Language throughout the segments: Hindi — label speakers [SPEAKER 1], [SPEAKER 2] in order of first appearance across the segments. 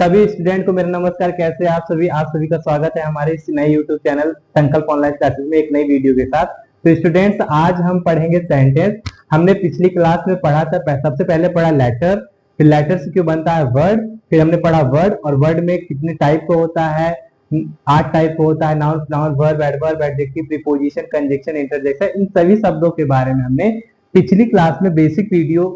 [SPEAKER 1] सभी स्टूडेंट को मेरा नमस्कार। कैसे आप सभी का स्वागत है हमारे इस नए यूट्यूब चैनल संकल्प ऑनलाइन क्लासेस में एक नई वीडियो के साथ। तो स्टूडेंट्स, आज हम पढ़ेंगे सेंटेंस। हमने पिछली क्लास में पढ़ा था, सबसे पहले पढ़ा लेटर, फिर लेटर से क्यों बनता है वर्ड, फिर हमने पढ़ा वर्ड और वर्ड में कितने टाइप का होता है, 8 टाइप का होता है। Noun, verb, adverb, adjective, preposition, conjunction, interjection, इन सभी शब्दों के बारे में हमने पिछली क्लास में बेसिक वीडियो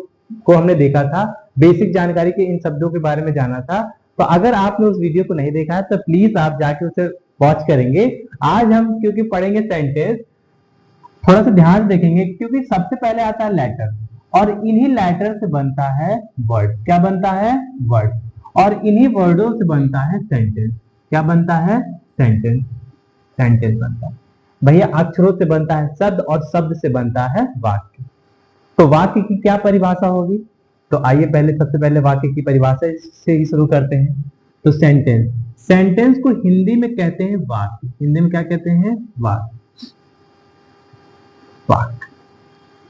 [SPEAKER 1] को हमने देखा था, बेसिक जानकारी के इन शब्दों के बारे में जाना था। तो अगर आपने उस वीडियो को नहीं देखा है तो प्लीज आप जाके उसे वॉच करेंगे। आज हम क्योंकि पढ़ेंगे सेंटेंस, थोड़ा सा ध्यान से देखेंगे, क्योंकि सबसे पहले आता है लेटर और इन्हीं लेटर से बनता है वर्ड। क्या बनता है? वर्ड। और इन्हीं वर्डों से बनता है सेंटेंस। क्या बनता है? सेंटेंस। सेंटेंस बनता है भैया, अक्षरों से बनता है शब्द और शब्द से बनता है वाक्य। तो वाक्य की क्या परिभाषा होगी? तो आइए सबसे पहले वाक्य की परिभाषा से ही शुरू करते हैं। तो सेंटेंस, सेंटेंस को हिंदी में कहते हैं वाक्य। हिंदी में क्या कहते हैं? वाक्य। वाक्य।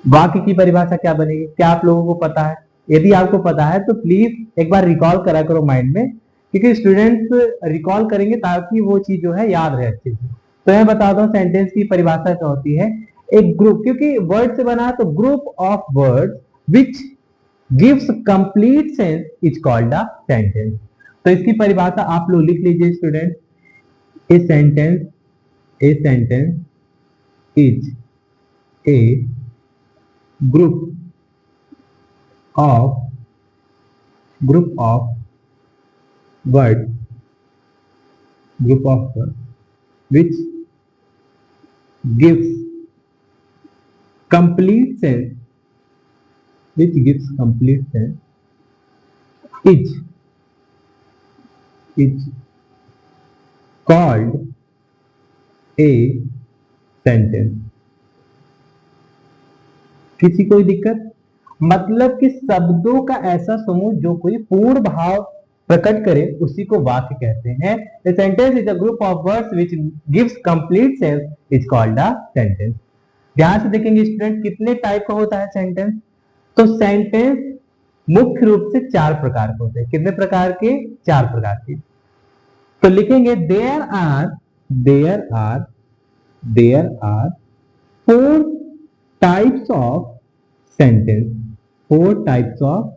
[SPEAKER 1] वाक्य की परिभाषा क्या बनेगी? क्या आप लोगों को पता है? यदि आपको पता है तो प्लीज एक बार रिकॉल करा करो माइंड में, क्योंकि स्टूडेंट्स रिकॉल करेंगे ताकि वो चीज जो है याद रहे अच्छे से। तो मैं बता दूं सेंटेंस की परिभाषा क्या होती है। एक ग्रुप, क्योंकि वर्ड से बना है तो group of words which gives complete sense is called a sentence। तो इसकी परिभाषा आप लोग लिख लीजिए student. A sentence is a group of word which gives complete sense is called a sentence। किसी कोई दिक्कत? मतलब कि शब्दों का ऐसा समूह जो कोई पूर्ण भाव प्रकट करे उसी को वाक्य कहते हैं। A sentence is a group of words which gives complete sense is called a sentence। ध्यान से देखेंगे स्टूडेंट, कितने टाइप का होता है सेंटेंस। तो सेंटेंस मुख्य रूप से 4 प्रकार के होते हैं। कितने प्रकार के? 4 प्रकार के। तो लिखेंगे there are 4 types of sentence. 4 types of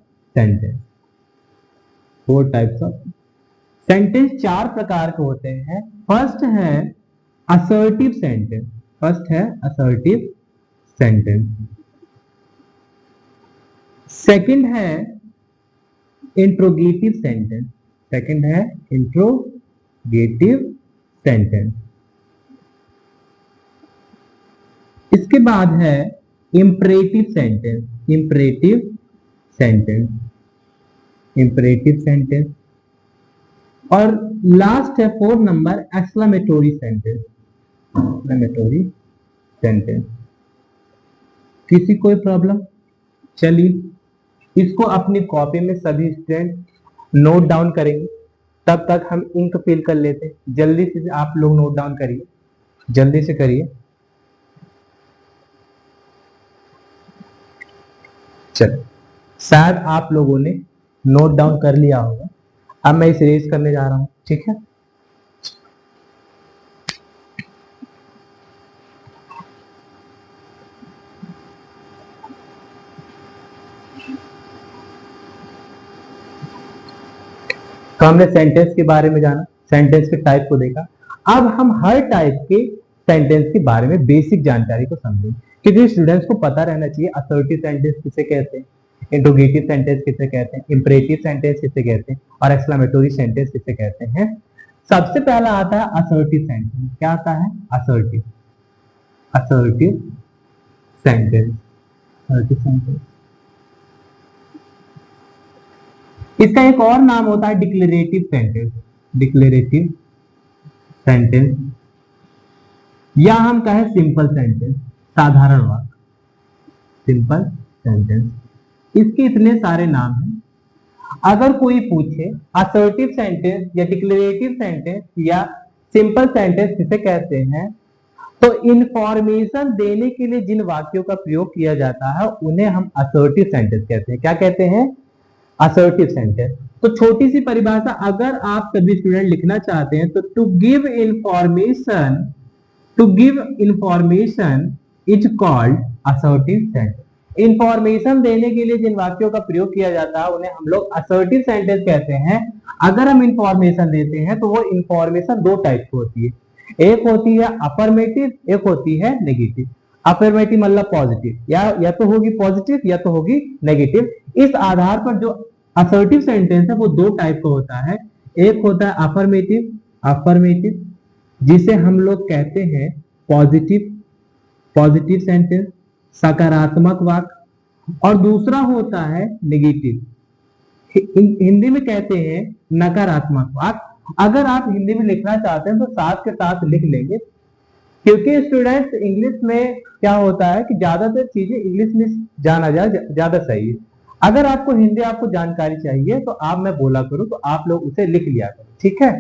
[SPEAKER 1] sentence 4 प्रकार के होते हैं। फर्स्ट है असर्टिव सेंटेंस। सेकंड है इंट्रोगेटिव सेंटेंस। इसके बाद है इंपरेटिव सेंटेंस। और लास्ट है 4 नंबर एक्सक्लेमेटोरी सेंटेंस। किसी कोई प्रॉब्लम? चलिए इसको अपनी कॉपी में सभी स्टूडेंट नोट डाउन करेंगे, तब तक हम इंक फिल कर लेते हैं। जल्दी से आप लोग नोट डाउन करिए, जल्दी से करिए। चलिए, शायद आप लोगों ने नोट डाउन कर लिया होगा। अब मैं इसे रेज करने जा रहा हूं, ठीक है? तो हमने सेंटेंस के बारे में जाना, सेंटेंस के टाइप को देखा। अब हम हर टाइप के सेंटेंस के बारे में बेसिक जानकारी को समझेंगे, क्योंकि स्टूडेंट्स को पता रहना चाहिए असर्टिव सेंटेंस किसे कहते हैं, इंट्रोगेटिव सेंटेंस किसे कहते हैं, इंपरेटिव सेंटेंस किसे कहते हैं और एक्सक्लेमेटोरी सेंटेंस किसे कहते हैं। सबसे पहला आता है असर्टिव सेंटेंस। क्या आता है? Assertive sentence. इसका एक और नाम होता है डिक्लेरेटिव सेंटेंस, या हम कहें सिंपल सेंटेंस, साधारण वाक्य, सिंपल सेंटेंस। इसके इतने सारे नाम हैं। अगर कोई पूछे असर्टिव सेंटेंस या डिक्लेरेटिव सेंटेंस या सिंपल सेंटेंस किसे कहते हैं, तो इंफॉर्मेशन देने के लिए जिन वाक्यों का प्रयोग किया जाता है उन्हें हम असर्टिव सेंटेंस कहते हैं। क्या कहते हैं? Assertive sentence. तो छोटी सी परिभाषा अगर आप सभी स्टूडेंट लिखना चाहते हैं तो to give information is called assertive sentence. Information देने के लिए जिन वाक्यों का प्रयोग किया जाता है उन्हें हम लोग असर्टिव सेंटेंस कहते हैं। अगर हम इंफॉर्मेशन देते हैं तो वो इंफॉर्मेशन दो टाइप की होती है, एक होती है अफर्मेटिव, एक होती है नेगेटिव। अफर्मेटिव मतलब पॉजिटिव, या तो होगी पॉजिटिव या तो होगी नेगेटिव। इस आधार पर जो असर्टिव सेंटेंस है वो दो टाइप का होता है। एक होता है अफर्मेटिव जिसे हम लोग कहते हैं पॉजिटिव सेंटेंस, सकारात्मक वाक्य, और दूसरा होता है नेगेटिव, हिंदी में कहते हैं नकारात्मक वाक्य। अगर आप हिंदी में लिखना चाहते हैं तो साथ के साथ लिख लेंगे, क्योंकि स्टूडेंट्स इंग्लिश में क्या होता है कि ज्यादातर चीजें इंग्लिश में जाना जाए ज्यादा सही है। अगर आपको हिंदी आपको जानकारी चाहिए तो आप मैं बोला करूं तो आप लोग उसे लिख लिया करो, ठीक है।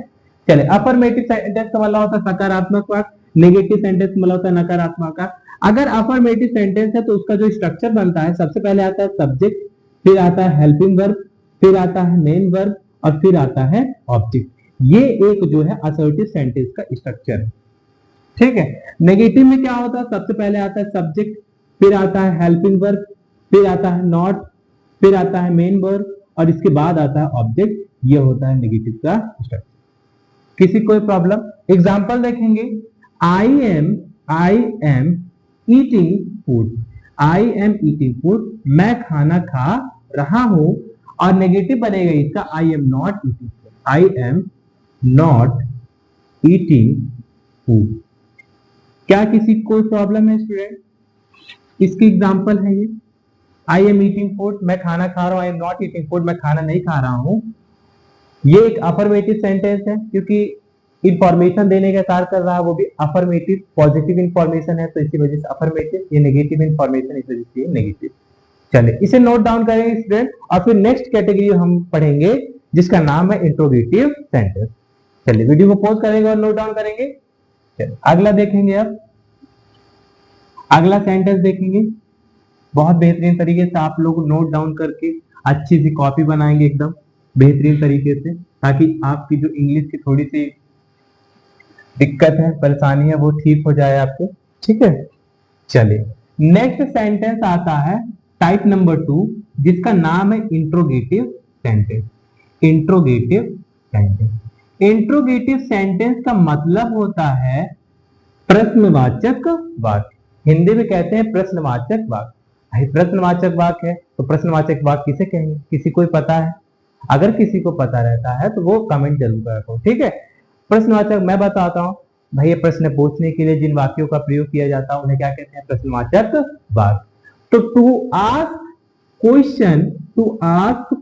[SPEAKER 1] चले, अफर्मेटिव सेंटेंस का मतलब होता है सकारात्मक वाक्य, नेगेटिव सेंटेंस मतलब होता है नकारात्मक वाक्य। अगर अफर्मेटिव सेंटेंस है तो उसका जो स्ट्रक्चर बनता है, सबसे पहले आता है सब्जेक्ट, फिर आता है हेल्पिंग वर्ब, फिर आता है मेन वर्ब, और फिर आता है ऑब्जेक्ट। ये एक जो है असर्टिव सेंटेंस का स्ट्रक्चर है, ठीक है। नेगेटिव में क्या होता है, सबसे पहले आता है सब्जेक्ट, फिर आता है हेल्पिंग वर्ब, फिर आता है नॉट, फिर आता है मेन वर्ब, और इसके बाद आता है ऑब्जेक्ट। ये होता है नेगेटिव का स्ट्रक्चर। किसी कोई प्रॉब्लम? एग्जांपल देखेंगे, आई एम ईटिंग फूड, मैं खाना खा रहा हूं, और नेगेटिव बनेगा इसका I am not eating food. क्या किसी को कोई प्रॉब्लम है स्टूडेंट? इसकी एग्जांपल है ये, आई एम ईटिंग फूड, मैं खाना खा रहा हूं, I am not eating food, मैं खाना नहीं खा रहा हूं। ये एक अफर्मेटिव सेंटेंस है, क्योंकि इंफॉर्मेशन देने का कार्य कर रहा है वो भी अफर्मेटिव, पॉजिटिव इंफॉर्मेशन है तो इसी वजह से अफर्मेटिव। ये नेगेटिव इंफॉर्मेशन इस वजह से नेगेटिव। चलिए इसे नोट डाउन करेंगे स्टूडेंट, और फिर नेक्स्ट कैटेगरी हम पढ़ेंगे जिसका नाम है इंट्रोगेटिव सेंटेंस। चलिए वीडियो को पॉज करेंगे और नोट डाउन करेंगे। चलिए अगला देखेंगे, अब अगला सेंटेंस देखेंगे। बहुत बेहतरीन तरीके से आप लोग नोट डाउन करके अच्छी सी कॉपी बनाएंगे एकदम बेहतरीन तरीके से, ताकि आपकी जो इंग्लिश की थोड़ी सी दिक्कत है, परेशानी है, वो ठीक हो जाए आपको, ठीक है। चलिए नेक्स्ट सेंटेंस आता है टाइप नंबर 2, जिसका नाम है इंट्रोगेटिव सेंटेंस। इंट्रोगेटिव सेंटेंस का मतलब होता है प्रश्नवाचक वाक्य। हिंदी में कहते हैं प्रश्नवाचक वाक्य। भाई प्रश्नवाचक वाक्य है तो प्रश्नवाचक वाक्य किसे कहेंगे? किसी को पता है? अगर किसी को पता रहता है तो वो कमेंट जरूर करो, ठीक है। प्रश्नवाचक मैं बताता हूं भाई, ये प्रश्न पूछने के लिए जिन वाक्यों का प्रयोग किया जाता है उन्हें क्या कहते हैं? प्रश्नवाचक वाक्य। तो to ask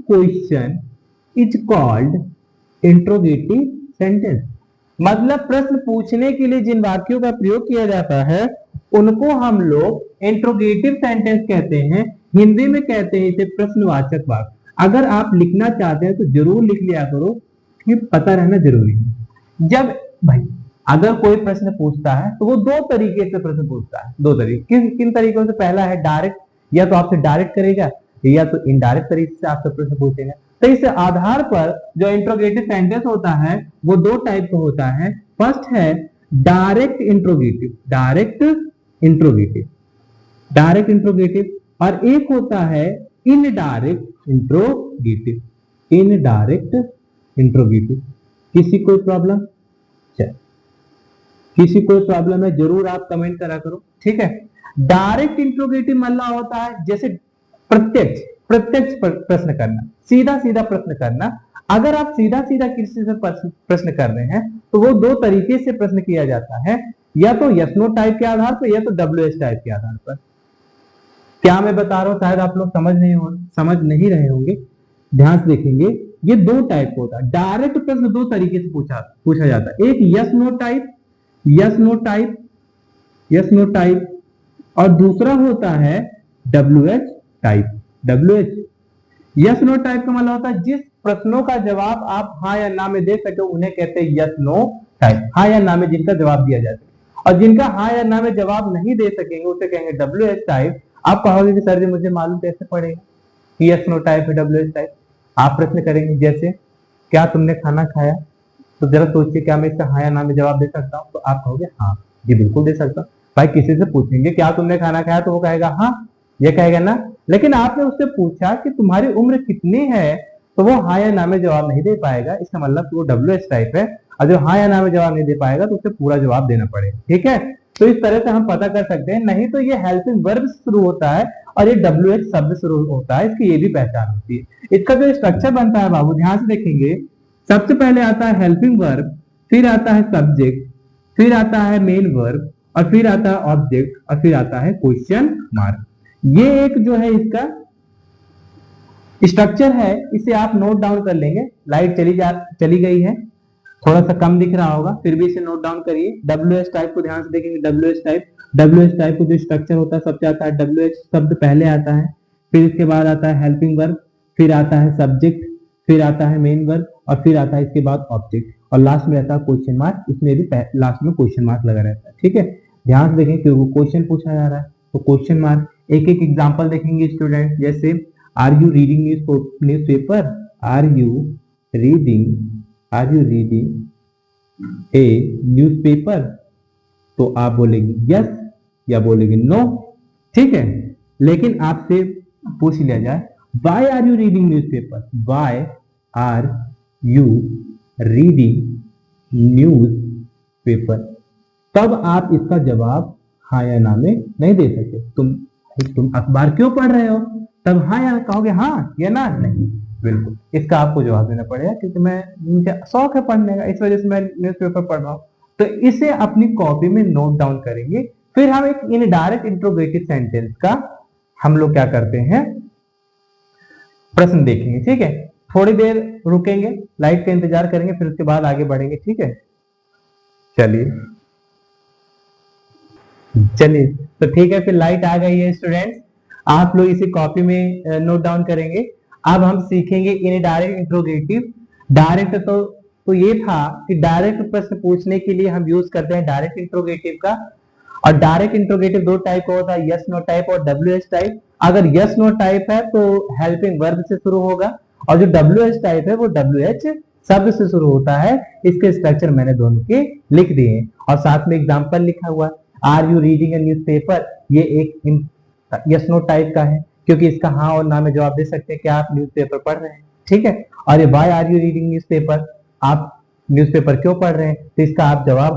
[SPEAKER 1] question is called interrogative sentence. मतलब प्रश्न पूछने के लिए जिन वाक्यों का प्रयोग किया जाता है उनको हम लोग इंट्रोगेटिव सेंटेंस कहते हैं। हिंदी में कहते हैं इसे प्रश्नवाचक वाक्य। अगर आप लिखना चाहते हैं तो जरूर लिख लिया करो, कि पता रहना जरूरी है। जब भाई अगर कोई प्रश्न पूछता है तो वो दो तरीके से प्रश्न पूछता है, दो तरीके। किन तरीकों से? पहला है डायरेक्ट, या तो आपसे डायरेक्ट करेगा या तो इनडायरेक्ट तरीके से आपसे प्रश्न पूछेगा। तो इस आधार पर जो इंट्रोगेटिव सेंटेंस होता है वो दो टाइप का होता है। फर्स्ट है डायरेक्ट इंट्रोगेटिव, और एक होता है इनडायरेक्ट इंट्रोगेटिव। किसी कोई प्रॉब्लम? किसी कोई प्रॉब्लम है जरूर आप कमेंट करा करो, ठीक है। डायरेक्ट इंट्रोगेटिव मतलब होता है जैसे प्रत्यक्ष प्रश्न करना, सीधा सीधा प्रश्न करना। अगर आप सीधा सीधा किसी से प्रश्न कर रहे हैं तो वो दो तरीके से प्रश्न किया जाता है, या तो यस नो टाइप के आधार पर या तो WH टाइप के आधार पर। क्या मैं बता रहा हूं शायद आप लोग समझ नहीं रहे होंगे, ध्यान से देखेंगे। ये दो टाइप का होता है। डायरेक्ट प्रश्न दो तरीके से पूछा जाता है, एक यस नो टाइप, और दूसरा होता है WH type. Yes no type का मतलब होता है जिस प्रश्नों का जवाब आप हाँ या ना में दे सके उन्हें कहते हैं यस नो टाइप। हाँ या ना में जिनका जवाब दिया जाए, और जिनका हाँ या ना में जवाब नहीं दे सकेंगे उसे कहेंगे WH टाइप। आप कहोगे कि सर जी मुझे मालूम कैसे पड़ेगा कि यस नो टाइप है WH टाइप? आप प्रश्न करेंगे जैसे क्या तुमने खाना खाया, तो जरा सोचिए क्या मैं इसका हाँ या ना में जवाब दे सकता हूँ, तो आप कहोगे हाँ, जी बिल्कुल दे सकता हूँ। भाई किसी से पूछेंगे क्या तुमने खाना खाया, तो वो कहेगा हाँ, ये कहेगा ना। लेकिन आपने उससे पूछा कि तुम्हारी उम्र कितनी है, तो वो हाँ या ना में जवाब नहीं दे पाएगा, इसका मतलब वो WH टाइप है। और जो हाँ या ना में जवाब नहीं दे पाएगा तो उसे पूरा जवाब देना पड़ेगा, ठीक है। तो इस तरह से हम पता कर सकते हैं। नहीं तो ये हेल्पिंग वर्ब से शुरू होता है और ये WH शब्द शुरू होता है, इसकी ये भी पहचान होती है। इसका जो स्ट्रक्चर बनता है बाबू ध्यान से देखेंगे, सबसे पहले आता है हेल्पिंग वर्ब, फिर आता है सब्जेक्ट, फिर आता है मेन वर्ब, और फिर आता है ऑब्जेक्ट, और फिर आता है क्वेश्चन मार्क। ये एक जो है इसका स्ट्रक्चर है, इसे आप नोट डाउन कर लेंगे। लाइट चली गई है, थोड़ा सा कम दिख रहा होगा, फिर भी इसे नोट डाउन करिए। WH टाइप को ध्यान से देखेंगे, WH टाइप को जो स्ट्रक्चर होता है सबसे आता है WH शब्द पहले आता है, फिर इसके बाद आता है हेल्पिंग वर्ब, फिर आता है सब्जेक्ट, फिर आता है मेन वर्ब, और फिर आता है इसके बाद ऑब्जेक्ट, और लास्ट में रहता है क्वेश्चन मार्क। इसमें भी लास्ट में क्वेश्चन मार्क लगा रहता है, ठीक है। ध्यान से देखें क्योंकि क्वेश्चन पूछा जा रहा है तो क्वेश्चन मार्क। एक एक एग्जाम्पल देखेंगे स्टूडेंट, जैसे are you reading newspaper, are you reading a newspaper, तो आप बोलेंगे यस या बोलेंगे नो, ठीक है। लेकिन आपसे पूछ लिया जाए why are you reading newspaper, why are you reading newspaper, तब आप इसका जवाब हाँ या ना में नहीं दे सकते। तुम अखबार क्यों पढ़ रहे हो, तब हाँ या कहोगे हाँ या ना, नहीं, बिल्कुल इसका आपको जवाब देना पड़ेगा, क्योंकि मुझे शौक है पढ़ने का, इस वजह से मैं न्यूज़पेपर पढ़ रहा हूँ। तो इसे अपनी कॉपी में नोट डाउन करेंगे। फिर हम एक इनडायरेक्ट इंट्रोगेटिव सेंटेंस का हम लोग क्या करते हैं, प्रश्न देखेंगे, ठीक है। थोड़ी देर रुकेंगे, लाइट का इंतजार करेंगे, फिर उसके बाद आगे बढ़ेंगे, ठीक है। चलिए तो ठीक है, फिर लाइट आ गई है स्टूडेंट्स, आप लोग इसे कॉपी में नोट डाउन करेंगे। अब हम सीखेंगे इनडायरेक्ट इंट्रोगेटिव। डायरेक्ट तो ये था कि डायरेक्ट प्रश्न पूछने के लिए हम यूज करते हैं डायरेक्ट इंट्रोगेटिव का। और डायरेक्ट इंट्रोगेटिव दो टाइप का होता है, यस नो टाइप और WH टाइप। अगर यस नो टाइप है तो हेल्पिंग वर्ब से शुरू होगा, और जो WH टाइप है वो WH शब्द से शुरू होता है। इसके स्ट्रक्चर मैंने दोनों के लिख दिए हैं, और साथ में एग्जाम्पल लिखा हुआ है। Are you reading a newspaper, ये एक यस नो टाइप का है, क्योंकि इसका हाँ और ना में जवाब दे सकते हैं कि आप न्यूज़पेपर पढ़ रहे हैं, ठीक है। और ये why are you reading newspaper, आप न्यूज़पेपर क्यों पढ़ रहे हैं, तो इसका आप जवाब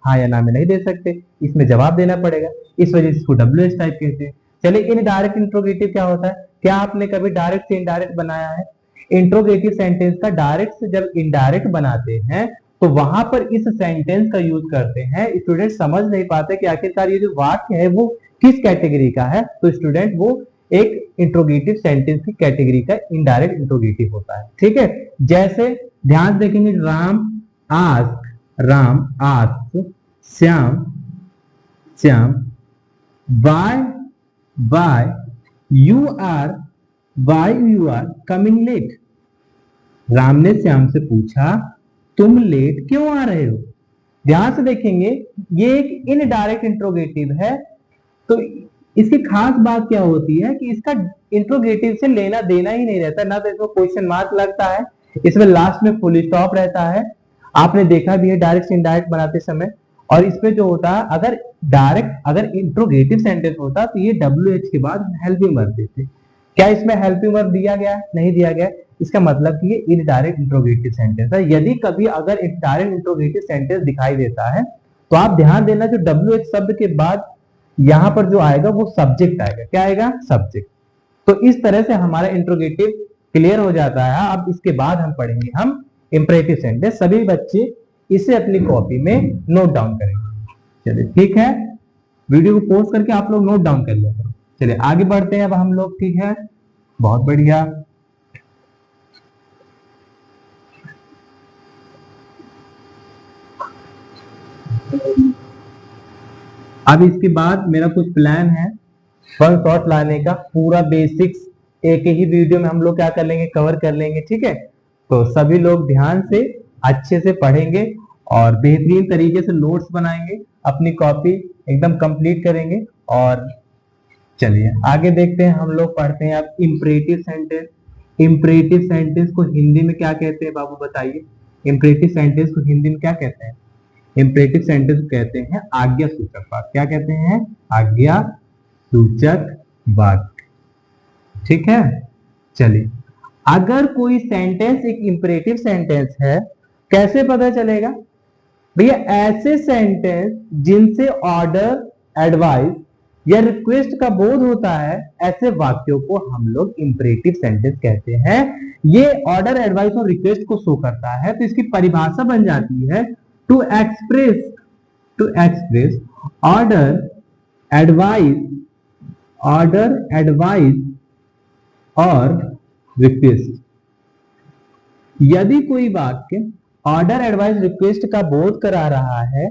[SPEAKER 1] हाँ या ना में नहीं दे सकते, इसमें जवाब देना पड़ेगा, इस वजह से इसको WH टाइप कहते हैं। चलिए इनडायरेक्ट इंट्रोगेटिव क्या होता है, क्या आपने कभी डायरेक्ट से इनडायरेक्ट बनाया है। इंट्रोगेटिव सेंटेंस का डायरेक्ट से जब इनडायरेक्ट बनाते हैं तो वहां पर इस सेंटेंस का यूज करते हैं। स्टूडेंट समझ नहीं पाते कि आखिरकार ये जो वाक्य है वो किस कैटेगरी का है, तो स्टूडेंट वो एक इंट्रोगेटिव सेंटेंस की कैटेगरी का इनडायरेक्ट इंट्रोगेटिव होता है, ठीक है। जैसे ध्यान देखेंगे, Ram ask Shyam why you are coming late. Ram ने श्याम से पूछा तुम लेट क्यों आ रहे हो। ध्यान से देखेंगे ये एक इनडायरेक्ट इंट्रोगेटिव है। तो इसकी खास बात क्या होती है कि इसका इंट्रोगेटिव से लेना देना ही नहीं रहता, ना तो इसमें क्वेश्चन मार्क लगता है, इसमें लास्ट में फुल स्टॉप रहता है। आपने देखा भी है डायरेक्ट से इनडायरेक्ट बनाते समय। और इसमें जो होता है, अगर इंट्रोगेटिव सेंटेंस होता तो ये WH के बाद हेल्पिंग वर्ब देते। क्या इसमें हेल्पिंग वर्ब दिया गया, नहीं दिया गया, इसका मतलब कि ये इनडायरेक्ट इंट्रोगेटिव सेंटेंस है। यदि कभी अगर डायरेक्ट इंट्रोगेटिव सेंटेंस दिखाई देता है तो आप ध्यान देना, जो WH शब्द के बाद यहां पर जो आएगा वो सब्जेक्ट आएगा। क्या आएगा, सब्जेक्ट। तो इस तरह से हमारा इंट्रोगेटिव क्लियर हो जाता है। अब इसके बाद हम पढ़ेंगे हम इंपरेटिव सेंटेंस। सभी बच्चे इसे अपनी कॉपी में नोट डाउन करेंगे। चलिए ठीक है, वीडियो को पॉज करके आप लोग नोट डाउन कर लिया करो। चलिए आगे बढ़ते हैं अब हम लोग, ठीक है, बहुत बढ़िया। अब इसके बाद मेरा कुछ प्लान है फर्स्ट शॉट लाने का, पूरा बेसिक्स एक ही वीडियो में हम लोग क्या कर लेंगे, कवर कर लेंगे, ठीक है। तो सभी लोग ध्यान से अच्छे से पढ़ेंगे और बेहतरीन तरीके से नोट्स बनाएंगे, अपनी कॉपी एकदम कंप्लीट करेंगे। और चलिए आगे देखते हैं, हम लोग पढ़ते हैं अब इंपरेटिव सेंटेंस। इंपरेटिव सेंटेंस को हिंदी में क्या कहते हैं बाबू बताइए? इंपरेटिव सेंटेंस को हिंदी में क्या कहते हैं? इंपरेटिव सेंटेंस को कहते हैं आज्ञा सूचक वाक्य। क्या कहते हैं? आज्ञा सूचक वाक्य। ठीक है, चलिए, अगर कोई सेंटेंस एक इंपरेटिव सेंटेंस है, कैसे पता चलेगा भैया? ऐसे सेंटेंस जिनसे ऑर्डर, एडवाइस या रिक्वेस्ट का बोध होता है, ऐसे वाक्यों को हम लोग इंपरेटिव सेंटेंस कहते हैं। ये ऑर्डर, एडवाइस और रिक्वेस्ट को शो करता है, तो इसकी परिभाषा बन जाती है टू एक्सप्रेस ऑर्डर, एडवाइस और रिक्वेस्ट। यदि कोई वाक्य ऑर्डर, एडवाइस, रिक्वेस्ट का बोध करा रहा है,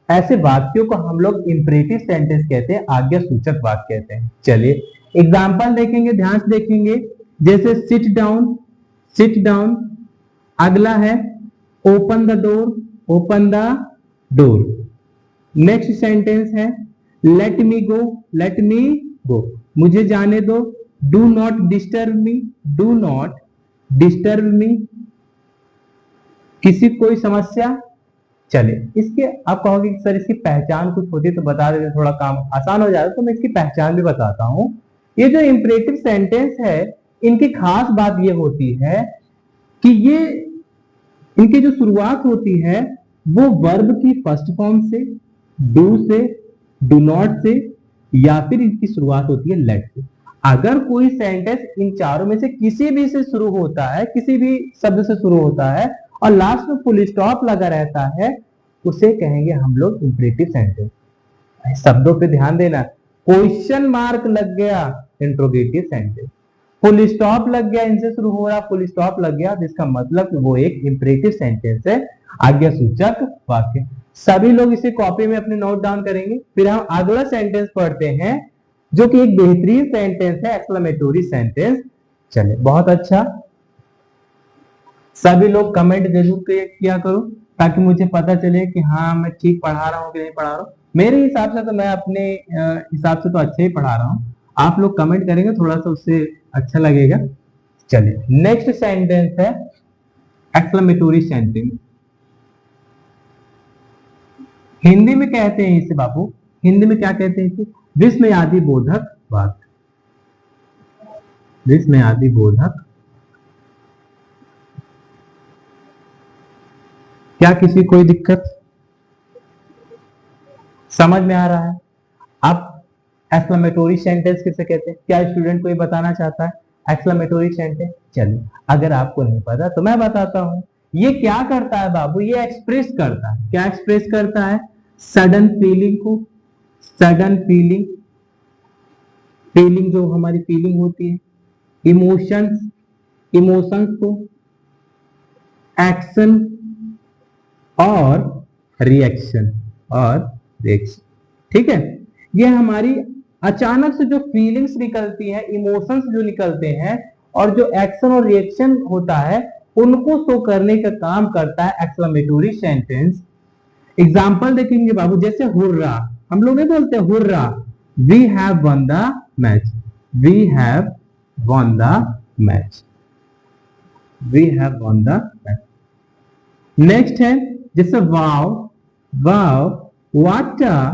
[SPEAKER 1] ऐसे वाक्यों को हम लोग इंपरेटिव सेंटेंस कहते हैं, आज्ञा सूचक वाक्य कहते हैं। चलिए एग्जांपल देखेंगे, ध्यान से देखेंगे। जैसे सिट डाउन। अगला है open the door. Next sentence है लेट मी गो, मुझे जाने दो। डू नॉट डिस्टर्ब मी, किसी कोई समस्या। चले, इसके आप कहोगे कि सर इसकी पहचान कुछ होती है तो बता देते, थोड़ा काम आसान हो जाता, तो मैं इसकी पहचान भी बताता हूं। ये जो इंपरेटिव सेंटेंस है, इनकी खास बात ये होती है कि ये इनकी जो शुरुआत होती है वो वर्ब की फर्स्ट फॉर्म से, डू से, डू नॉट से, या फिर इनकी शुरुआत होती है लेट से। अगर कोई सेंटेंस इन चारों में से किसी भी से शुरू होता है, किसी भी शब्द से शुरू होता है और लास्ट में फुल स्टॉप लगा रहता है, उसे कहेंगे हम लोग इंपरेटिव सेंटेंस। शब्दों पे ध्यान देना, क्वेश्चन मार्क लग गया, इंट्रोगेटिव सेंटेंस। फुल स्टॉप लग गया, इनसे शुरू हो रहा, फुल स्टॉप लग गया, जिसका मतलब वो एक इंपरेटिव सेंटेंस है, आज्ञा सूचक वाक्य। सभी लोग इसे कॉपी में अपने नोट डाउन करेंगे। फिर हम अगला सेंटेंस पढ़ते हैं, जो कि एक बेहतरीन सेंटेंस है, एक्सक्लेमेटरी सेंटेंस। चले, बहुत अच्छा। सभी लोग कमेंट जरूर किया करो, ताकि मुझे पता चले कि हाँ मैं ठीक पढ़ा रहा हूँ कि नहीं पढ़ा रहा हूँ। मेरे हिसाब से तो मैं अपने हिसाब से तो अच्छे ही पढ़ा रहा हूँ। आप लोग कमेंट करेंगे थोड़ा सा, उससे अच्छा लगेगा। चलिए, नेक्स्ट सेंटेंस है एक्सक्लेमेटरी सेंटेंस। हिंदी में कहते हैं इसे बाबू, हिंदी में क्या कहते हैं इसे? विस्मयादि बोधक वाक्य। विस्मयादि बोधक। क्या किसी कोई दिक्कत समझ में आ रहा है? आप एक्सक्लेमेटरी सेंटेंस किसे कहते हैं? क्या स्टूडेंट कोई बताना चाहता है एक्सक्लेमेटरी सेंटेंस? चलिए, अगर आपको नहीं पता तो मैं बताता हूं। ये क्या करता है बाबू? ये एक्सप्रेस करता है। क्या एक्सप्रेस करता है? सडन फीलिंग को, सडन फीलिंग जो हमारी फीलिंग होती है, इमोशंस को, एक्शन और रिएक्शन। ठीक है, ये हमारी अचानक से जो फीलिंग्स निकलती हैं, इमोशंस जो निकलते हैं, और जो एक्शन और रिएक्शन होता है, उनको शो करने का काम करता है एक्सक्लेमेटरी सेंटेंस। एग्जाम्पल देखेंगे बाबू, जैसे हुर्रा। हम लोग नहीं बोलते hurrah, we have won the match, we have won the match, we have won the match. Next है जैसे wow, wow, what a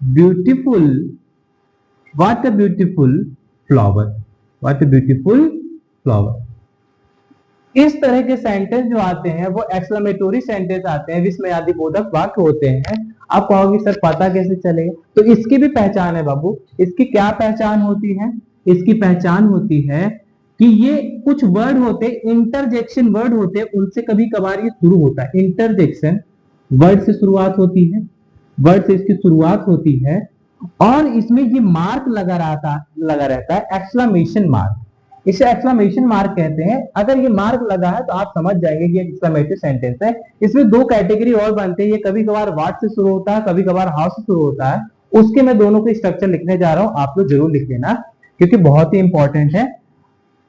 [SPEAKER 1] beautiful flower, what a beautiful flower. इस तरह के सेंटेंस जो आते हैं वो एक्सक्लेमेटरी सेंटेंस आते हैं, विस्मयादि बोधक वाक्य होते हैं। आप कहोगे सर पता कैसे चलेगा? तो इसकी भी पहचान है बाबू। इसकी क्या पहचान होती है? इसकी पहचान होती है कि ये कुछ वर्ड होते, इंटरजेक्शन वर्ड होते, उनसे कभी कभार ये शुरू होता है। इंटरजेक्शन वर्ड से शुरुआत होती है, वर्ड से इसकी शुरुआत होती है, और इसमें ये मार्क लगा रहता है एक्सक्लेमेशन मार्क। इसे एक्सक्लेमेशन मार्क कहते हैं। अगर ये मार्क लगा है तो आप समझ जाएंगे कि एक्सक्लेमेटरी सेंटेंस है। इसमें दो कैटेगरी और बनते हैं, ये कभी कभार व्हाट से शुरू होता है, कभी कभार हाउ से शुरू होता है। उसके मैं दोनों के स्ट्रक्चर लिखने जा रहा हूं, आप लोग जरूर लिख लेना, क्योंकि बहुत ही इंपॉर्टेंट है।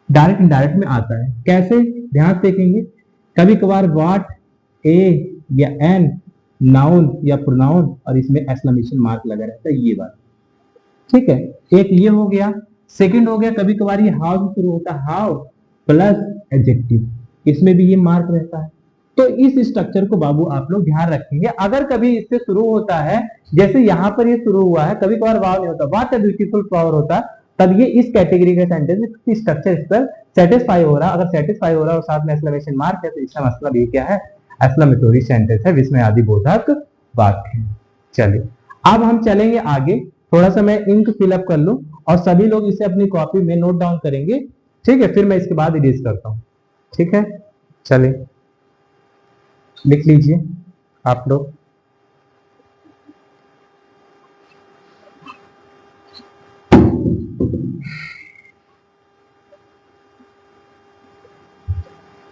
[SPEAKER 1] डायरेक्ट इनडायरेक्ट में आता है। कैसे? ध्यान से देखेंगे। कभी कभार व्हाट, ए या एन, नाउन या प्रोनाउन, और इसमें एक्सक्लेमेशन मार्क लगा रहता है, ये बात। ठीक है, एक ये हो गया। सेकंड हो गया, कभी कभार ये हाउ से शुरू होता है, हाउ, प्लस एडजेक्टिव, इसमें भी ये मार्क रहता है। तो इस स्ट्रक्चर को बाबू आप लोग ध्यान रखेंगे। अगर कभी इससे शुरू होता है, जैसे यहाँ पर ये शुरू हुआ है, कभी कभार वाव नहीं होता, व्हाट अ ब्यूटीफुल फ्लावर होता, तब ये इस कैटेगरी का सेंटेंस स्ट्रक्चर इस पर सेटिस्फाई हो रहा। अगर सेटिस्फाई हो रहा और साथ में एक्सक्लेमेशन मार्क है, तो इसका मतलब ये क्या है, एक्सक्लेमेटोरी सेंटेंस है, विस्मय आदि बोधक वाक्य। चलिए अब हम चलेंगे आगे। थोड़ा सा मैं इंक फिलअप कर लूं और सभी लोग इसे अपनी कॉपी में नोट डाउन करेंगे, ठीक है, फिर मैं इसके बाद इरेज करता हूं, ठीक है। चलिए लिख लीजिए आप लोग।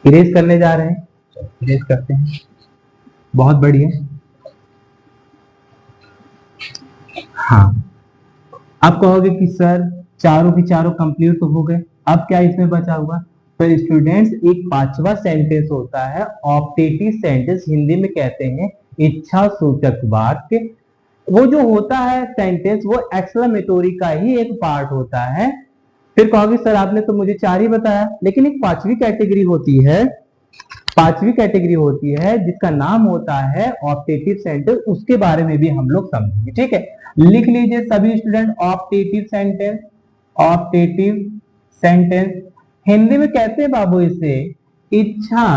[SPEAKER 1] इरेज करने जा रहे हैं, इरेज करते हैं, बहुत बढ़िया। हाँ, आप कहोगे कि सर चारों की चारों कंप्लीट तो हो गए, अब क्या इसमें बचा हुआ। तो स्टूडेंट्स एक पांचवा सेंटेंस होता है ऑप्टेटिव सेंटेंस, हिंदी में कहते हैं इच्छा सूचक वाक्य। वो जो होता है सेंटेंस, वो एक्सक्लेमेटोरी का ही एक पार्ट होता है। फिर कहोगे सर आपने तो मुझे चार ही बताया, लेकिन एक पांचवी कैटेगरी होती है, पांचवी कैटेगरी होती है जिसका नाम होता है ऑप्टेटिव सेंटेंस, उसके बारे में भी हम लोग समझेंगे, ठीक है। लिख लीजिए सभी student, optative sentence. Optative sentence Hindi में कहते हैं बाबू इसे इच्छा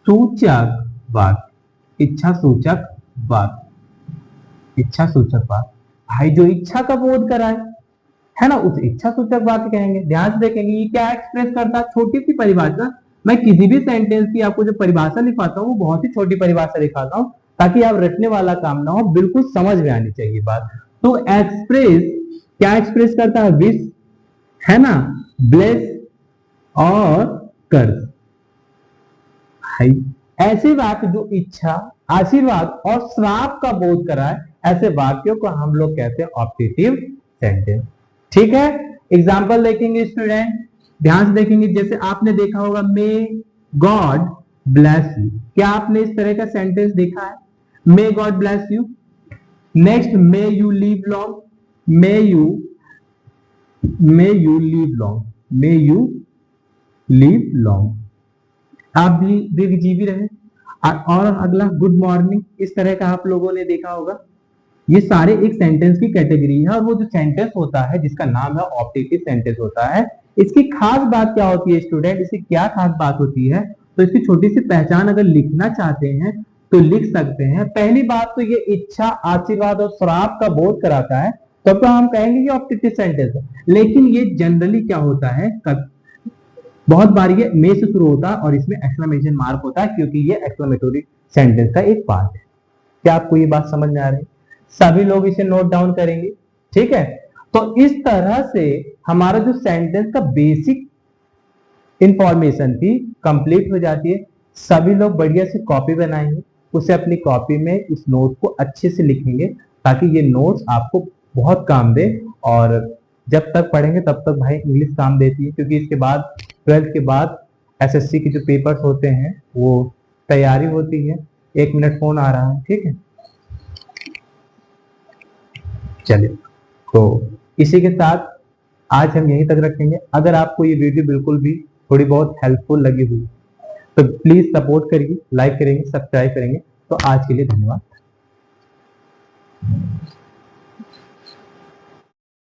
[SPEAKER 1] सूचक वाक्य। इच्छा सूचक वाक्य, इच्छा सूचक वाक्य, भाई जो इच्छा का बोध कराए, है ना, उस इच्छा सूचक वाक्य कहेंगे। ध्यान से देखेंगे ये क्या एक्सप्रेस करता है, छोटी सी परिभाषा। मैं किसी भी सेंटेंस की आपको जो परिभाषा लिखवाता हूँ, वो बहुत ही छोटी परिभाषा लिखाता हूँ, ताकि आप रटने वाला काम ना हो, बिल्कुल समझ में आनी चाहिए बात। तो एक्सप्रेस क्या एक्सप्रेस करता है, विश, है ना, ब्लेस और कर्ज। ऐसे वाक्य जो इच्छा, आशीर्वाद और श्राप का बोध कराए, ऐसे वाक्यों को हम लोग कहते हैं ऑप्टेटिव सेंटेंस, ठीक है। एग्जाम्पल देखेंगे स्टूडेंट, ध्यान से देखेंगे। जैसे आपने देखा होगा मे गॉड ब्लेस यू, क्या आपने इस तरह का सेंटेंस देखा है, may God bless you. Next may you live long, may you live long, may you live long, आप भी जी भी रहे। और अगला गुड मॉर्निंग, इस तरह का आप लोगों ने देखा होगा। ये सारे एक सेंटेंस की कैटेगरी है, और वो जो सेंटेंस होता है जिसका नाम है ऑप्टेटिव सेंटेंस होता है। इसकी खास बात क्या होती है स्टूडेंट, इसकी क्या खास बात होती है, तो इसकी छोटी सी पहचान अगर लिखना चाहते हैं तो लिख सकते हैं। पहली बात तो ये इच्छा, आशीर्वाद और श्राप का बोध कराता है, तब तो हम कहेंगे ये ऑप्टेटिव सेंटेंस है। लेकिन ये जनरली क्या होता है, बहुत बार ये मे से शुरू होता है और इसमें एक्सक्लेमेशन मार्क होता है, क्योंकि ये एक्सक्लेमेटोरी सेंटेंस का एक पार्ट है। क्या आपको ये बात समझ में आ रही है? सभी लोग इसे नोट डाउन करेंगे, ठीक है। तो इस तरह से हमारा जो सेंटेंस का बेसिक इंफॉर्मेशन थी कंप्लीट हो जाती है। सभी लोग बढ़िया से कॉपी बनाएंगे, उसे अपनी कॉपी में इस नोट को अच्छे से लिखेंगे, ताकि ये नोट्स आपको बहुत काम दे। और जब तक पढ़ेंगे तब तक भाई इंग्लिश काम देती है, क्योंकि इसके बाद 12th के बाद एसएससी के जो पेपर्स होते हैं वो तैयारी होती है। 1 मिनट फोन आ रहा है, ठीक है। चलिए, तो इसी के साथ आज हम यहीं तक रखेंगे। अगर आपको ये वीडियो बिल्कुल भी थोड़ी बहुत हेल्पफुल लगी हुई तो प्लीज सपोर्ट करिए, लाइक करेंगे, सब्सक्राइब करेंगे। तो आज के लिए धन्यवाद।